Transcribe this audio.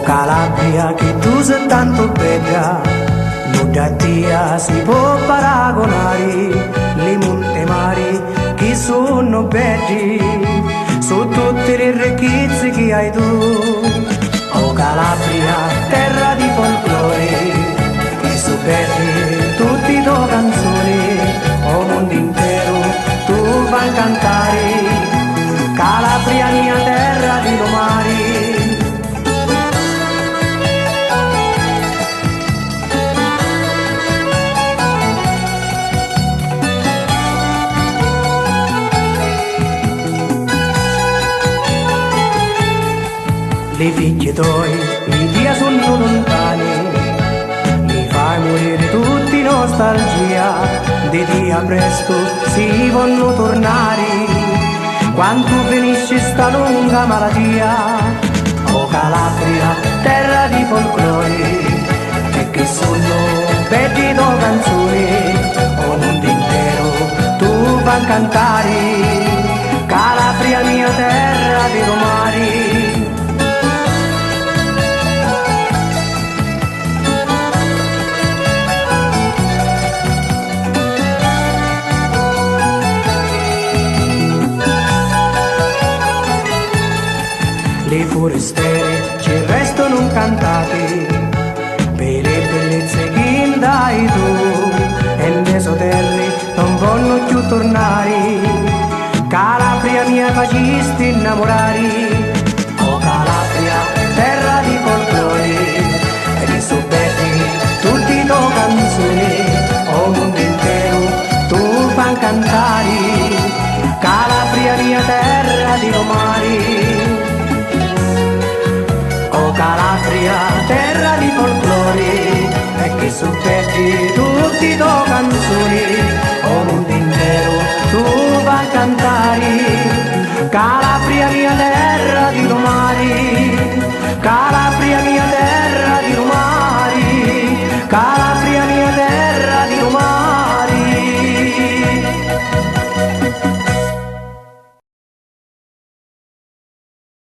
Calabria che tu sei tanto bella, non da Dio si può paragonare, le monte mari che sono belli, su tutte le ricchezze che hai tu. Oh Calabria, terra di folklore, che so belli tutti i tuoi canzoni, oh mondo intero tu vai a cantare, Calabria mia terra di mari. Le figlie tuoi, i dia sono lontani, li fai morire tutti nostalgia, di dia presto si vogliono tornare, quando finisce sta lunga malattia. Oh Calabria, terra di folklore, e che sono belli tuoi canzoni, oh mondo intero tu vai a cantare, Calabria mia terra di mari. Le forestiere ci restano cantate per le bellezze che dai tu, e le sue terre non vogliono più tornare, Calabria mia facesti innamorare. Oh Calabria, terra di folklore, e che so belli tutti i tuoi canzoni, oh mondo intero tu fai cantare, Calabria mia terra di mari. Calabria, terra di folklore, e che so belli tutti i tuoi canzoni.